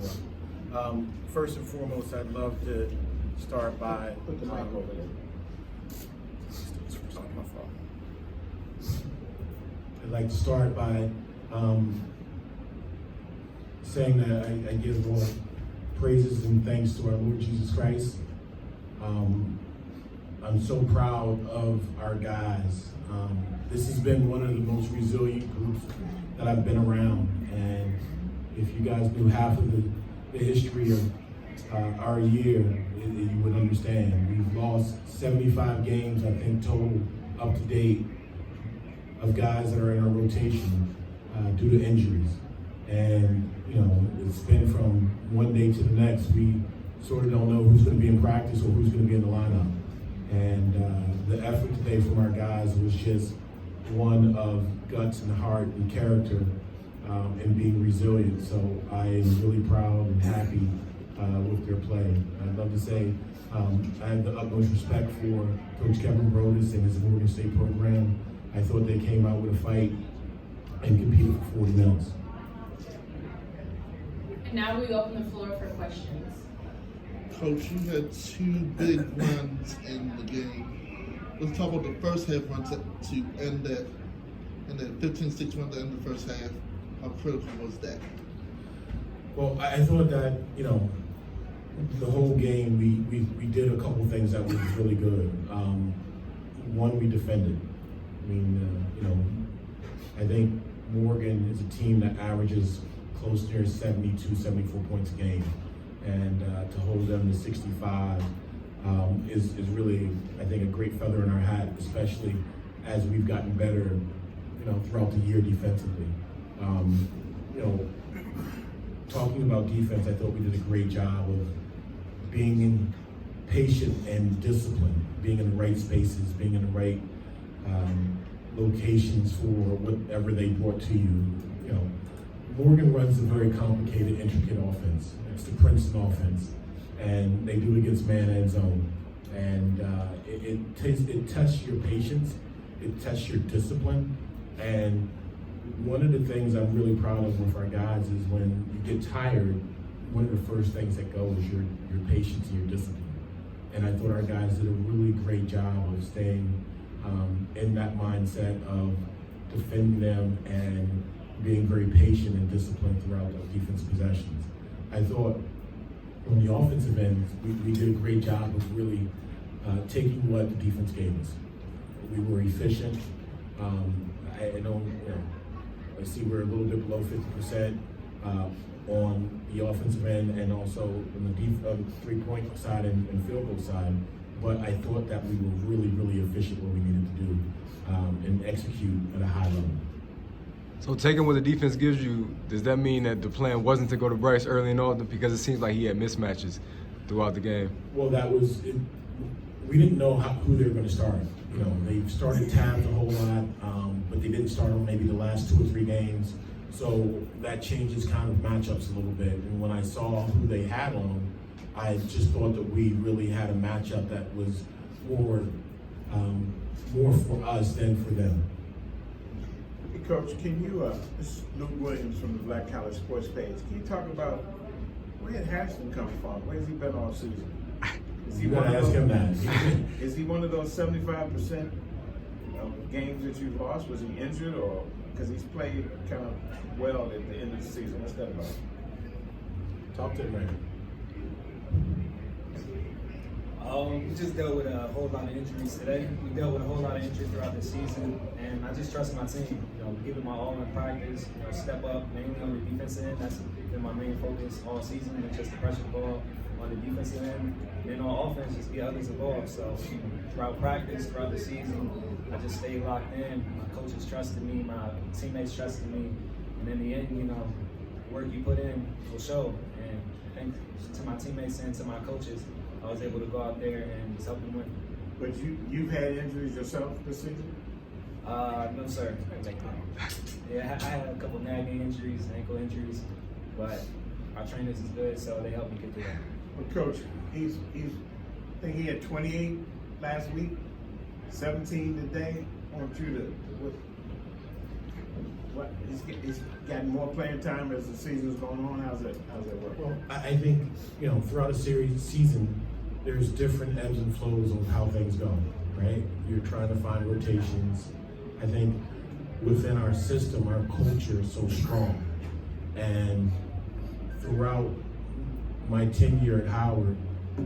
Sure. First and foremost, I'd love to start by Put the mic over there. I'd like to start by saying that I give all praises and thanks to our Lord Jesus Christ. I'm so proud of our guys. This has been one of the most resilient groups that I've been around, and if you guys knew half of the history of our year, you would understand. We've lost 75 games, I think, total up to date of guys that are in our rotation due to injuries. And, you know, it's been from one day to the next. We sort of don't know who's going to be in practice or who's going to be in the lineup. And the effort today from our guys was just one of guts and heart and character and being resilient. So I am really proud and happy with their play. I'd love to say I have the utmost respect for Coach Kevin Brodus and his Norfolk State program. I thought they came out with a fight and competed for 40 minutes. And now we open the floor for questions. Coach, you had two big runs in the game. Let's talk about the first half run to end that, and then 15-6 run to end the first half. How critical was that? Well, I thought that, you know, the whole game we did a couple things that was really good. One, we defended. I mean, you know, I think Morgan is a team that averages close near 72, 74 points a game. And to hold them to 65 is really, I think, a great feather in our hat, especially as we've gotten better, you know, throughout the year defensively. You know, talking about defense, I thought we did a great job of being patient and disciplined, being in the right spaces, being in the right locations for whatever they brought to you. You know, Morgan runs a very complicated, intricate offense. It's the Princeton offense, and they do it against man and zone. And it tests your patience, it tests your discipline. And one of the things I'm really proud of with our guys is when you get tired, one of the first things that go is your patience and your discipline. And I thought our guys did a really great job of staying in that mindset of defending them and being very patient and disciplined throughout the defensive possessions. I thought on the offensive end, we did a great job of really taking what the defense gave us. We were efficient. I know, you know, I see we're a little bit below 50% on the offensive end and also on the three-point side and field goal side. But I thought that we were really, really efficient what we needed to do and execute at a high level. So taking what the defense gives you, does that mean that the plan wasn't to go to Bryce early and often, because it seems like he had mismatches throughout the game? Well, that was it. We didn't know who they were going to start. You know, they started tabs a whole lot, but they didn't start on maybe the last 2 or 3 games. So that changes kind of matchups a little bit. And when I saw who they had on them, I just thought that we really had a matchup that was more for us than for them. Hey, Coach, can you, this is Luke Williams from the Black College Sports page. Can you talk about where did Hairston come from? Where's he been all season? You gotta ask him that. Is he one of those 75% of games that you've lost? Was he injured, or because he's played kind of well at the end of the season? What's that about? Talk to him, man. We just dealt with a whole lot of injuries today. We dealt with a whole lot of injuries throughout the season, and I just trust my team. You know, giving my all in practice. You know, step up mainly on the defensive end. That's been my main focus all season. And just the pressure ball on the defensive end, and then on offense, just get others involved. So throughout practice, throughout the season, I just stayed locked in. My coaches trusted me, my teammates trusted me, and in the end, you know, the work you put in will show. And thanks to my teammates and to my coaches, I was able to go out there and just help them win. But you've had injuries yourself this season? No, sir. Yeah, I had a couple nagging injuries, ankle injuries, but our trainers is good, so they helped me get through that. Well, Coach, I think he had 28 last week, 17 today. I want you to What he's gotten more playing time as the season's going on. How's that work? Well, I think, you know, throughout a season, there's different ebbs and flows on how things go, right? You're trying to find rotations. I think within our system, our culture is so strong. And throughout my tenure at Howard,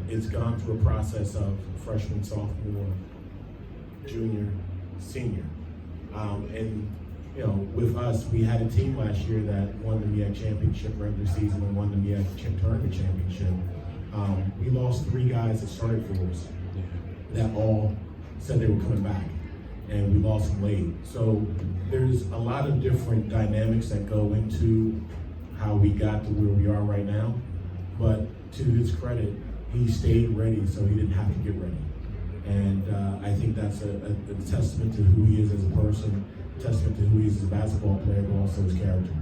it's gone through a process of freshman, sophomore, junior, senior. And you know, with us, we had a team last year that won the MEAC championship regular season and won the MEAC tournament championship. We lost 3 guys that started for us that all said they were coming back, and we lost them late. So there's a lot of different dynamics that go into how we got to where we are right now. But to his credit, he stayed ready, so he didn't have to get ready. And I think that's a testament to who he is as a person, testament to who he is as a basketball player, but also his character.